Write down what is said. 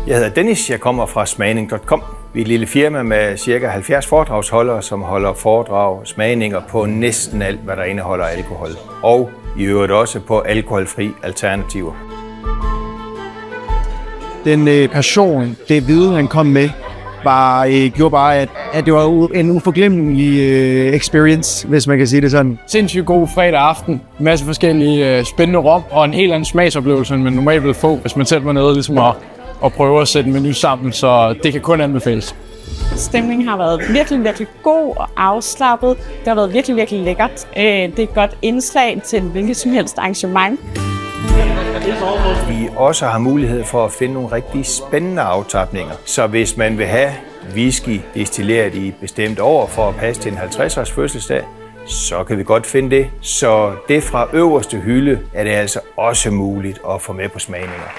Jeg hedder Dennis, jeg kommer fra smagning.com. Vi er et lille firma med ca. 70 foredragsholdere, som holder foredrag og smagninger på næsten alt, hvad der indeholder alkohol. Og i øvrigt også på alkoholfri alternativer. Den passion, det viden han kom med, gjorde bare, at det var en uforglemmelig experience, hvis man kan sige det sådan. Sindssygt god fredag aften, en masse forskellige spændende rom og en helt anden smagsoplevelse, end man normalt vil få, hvis man selv var nede ligesom at prøve at sætte en menu sammen, så det kan kun anbefales. Stemningen har været virkelig god og afslappet. Det har været virkelig lækkert. Det er et godt indslag til en hvilket som helst arrangement. Vi også har mulighed for at finde nogle rigtig spændende aftapninger. Så hvis man vil have whisky destilleret i et bestemt år for at passe til en 50-års fødselsdag, så kan vi godt finde det. Så det fra øverste hylde er det altså også muligt at få med på smagninger.